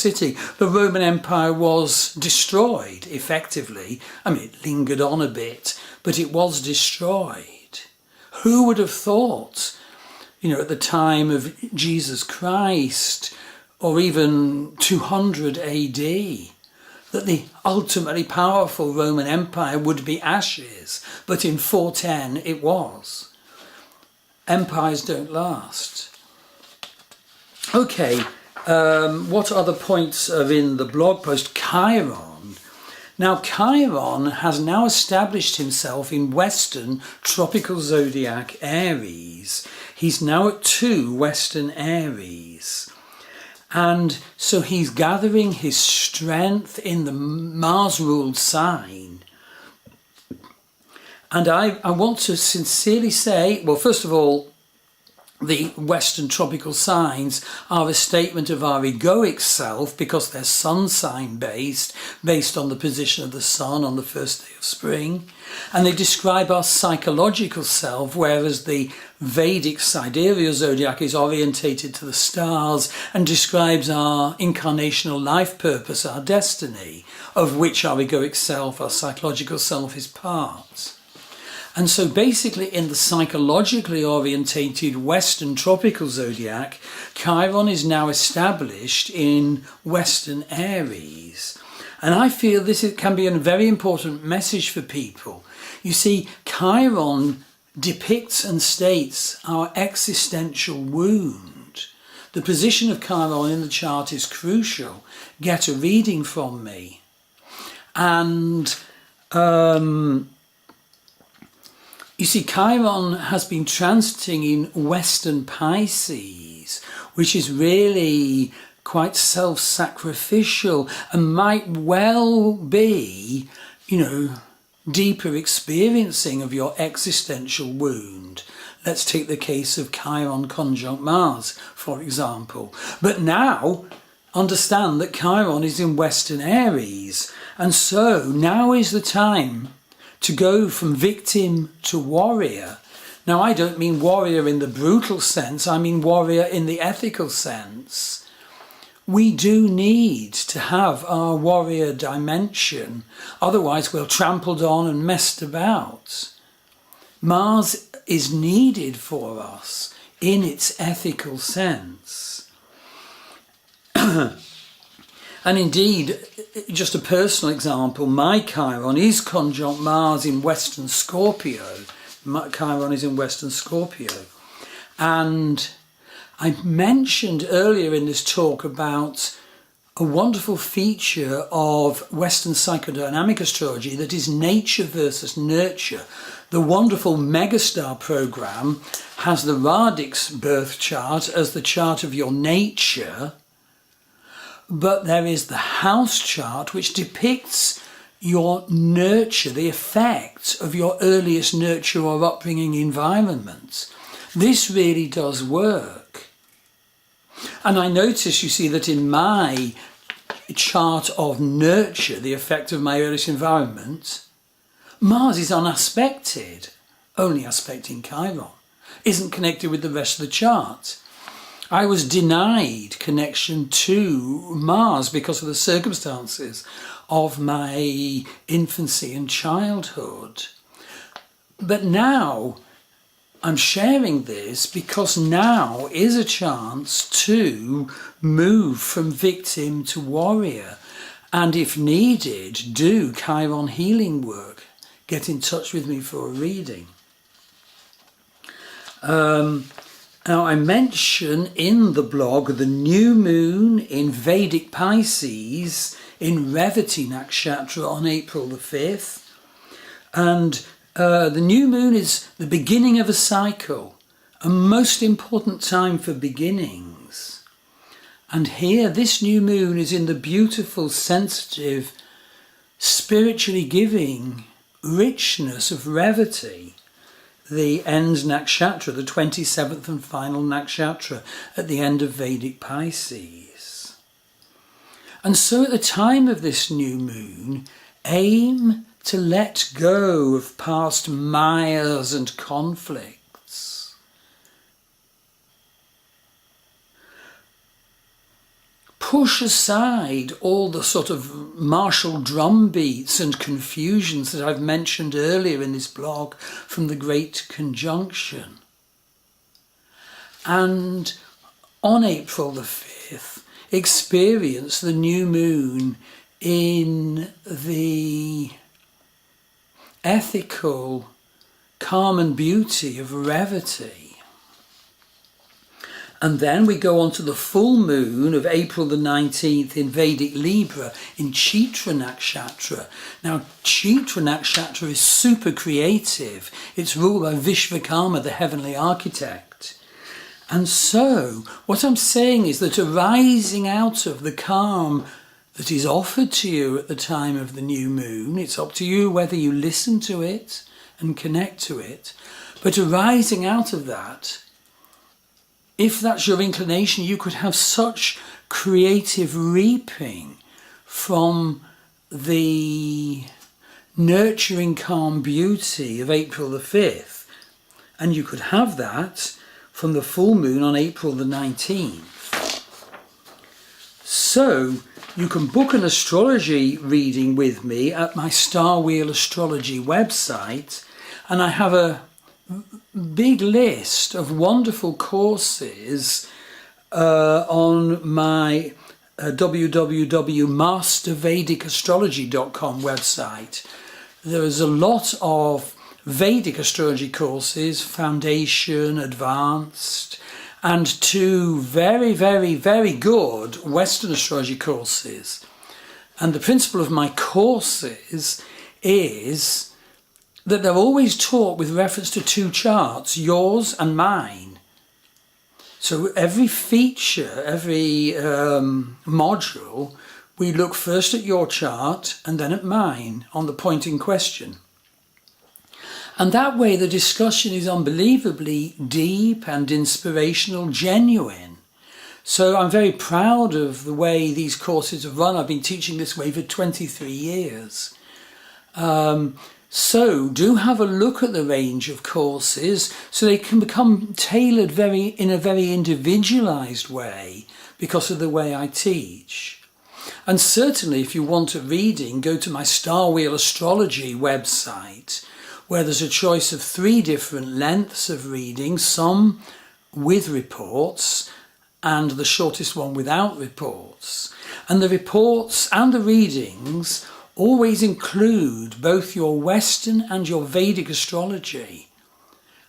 city. The Roman Empire was destroyed, effectively. I mean, it lingered on a bit, but it was destroyed. Who would have thought, at the time of Jesus Christ, or even 200 AD, that the ultimately powerful Roman Empire would be ashes, but in 410 it was. Empires don't last. Okay, what other points are in the blog post? Chiron. Now, Chiron has now established himself in Western tropical zodiac Aries. He's now at 2 Western Aries. And so he's gathering his strength in the Mars-ruled sign. And I want to sincerely say, well, first of all, the Western tropical signs are a statement of our egoic self because they're sun sign based on the position of the sun on the first day of spring. And they describe our psychological self, whereas the Vedic sidereal zodiac is orientated to the stars and describes our incarnational life purpose, our destiny, of which our egoic self, our psychological self, is part. And so basically in the psychologically orientated Western tropical zodiac, Chiron is now established in Western Aries. And I feel this can be a very important message for people. You see, Chiron depicts and states our existential wound. The position of Chiron in the chart is crucial. Get a reading from me. And you see, Chiron has been transiting in Western Pisces, which is really quite self-sacrificial and might well be, deeper experiencing of your existential wound. Let's take the case of Chiron conjunct Mars, for example. But now, understand that Chiron is in Western Aries, and so now is the time to go from victim to warrior. Now, I don't mean warrior in the brutal sense, I mean warrior in the ethical sense. We do need to have our warrior dimension, otherwise we're trampled on and messed about. Mars is needed for us in its ethical sense. And indeed, just a personal example, my Chiron is conjunct Mars in Western Scorpio. My Chiron is in Western Scorpio. And I mentioned earlier in this talk about a wonderful feature of Western psychodynamic astrology that is nature versus nurture. The wonderful Megastar program has the Radix birth chart as the chart of your nature, but there is the house chart which depicts your nurture, the effects of your earliest nurture or upbringing environment. This really does work. And I notice, you see, that in my chart of nurture, the effect of my earliest environment, Mars is unaspected, only aspecting Chiron, isn't connected with the rest of the chart. I was denied connection to Mars because of the circumstances of my infancy and childhood. But now I'm sharing this because now is a chance to move from victim to warrior, and if needed, do Chiron healing work. Get in touch with me for a reading. Now, I mention in the blog the new moon in Vedic Pisces in Revati Nakshatra on April the 5th. And the new moon is the beginning of a cycle, a most important time for beginnings. And here, this new moon is in the beautiful, sensitive, spiritually giving richness of Revati, the end nakshatra, the 27th and final nakshatra at the end of Vedic Pisces. And so at the time of this new moon, aim to let go of past mires and conflicts. push aside all the sort of martial drum beats and confusions that I've mentioned earlier in this blog from the Great Conjunction. And on April the 5th, experience the new moon in the ethical calm and beauty of brevity. And then we go on to the full moon of April the 19th in Vedic Libra in Chaitra Nakshatra. Now, Chaitra Nakshatra is super creative. It's ruled by Vishvakarma, the heavenly architect. And so, what I'm saying is that arising out of the calm that is offered to you at the time of the new moon, it's up to you whether you listen to it and connect to it, but arising out of that, if that's your inclination, you could have such creative reaping from the nurturing calm beauty of April the 5th. And you could have that from the full moon on April the 19th. So you can book an astrology reading with me at my Star Wheel Astrology website, and I have a big list of wonderful courses on my www.mastervedicastrology.com website. There is a lot of Vedic astrology courses, foundation, advanced, and 2 very, very, very good Western astrology courses. And the principle of my courses is that they're always taught with reference to 2 charts, yours and mine. So every feature, every module, we look first at your chart and then at mine on the point in question. And that way the discussion is unbelievably deep and inspirational, genuine. So I'm very proud of the way these courses are run. I've been teaching this way for 23 years. So do have a look at the range of courses so they can become tailored in a very individualized way because of the way I teach. And certainly if you want a reading, go to my Star Wheel Astrology website, where there's a choice of 3 different lengths of reading, some with reports and the shortest one without reports. And the reports and the readings always include both your Western and your Vedic astrology.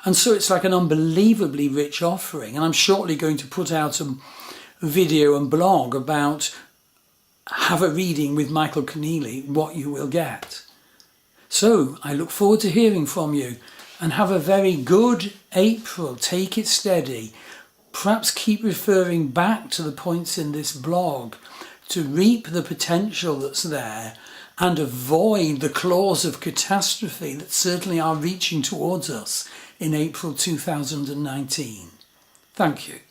And so it's like an unbelievably rich offering. And I'm shortly going to put out a video and blog about have a reading with Michael Conneely, what you will get. So I look forward to hearing from you, and have a very good April. Take it steady. Perhaps keep referring back to the points in this blog to reap the potential that's there and avoid the claws of catastrophe that certainly are reaching towards us in April 2019. Thank you.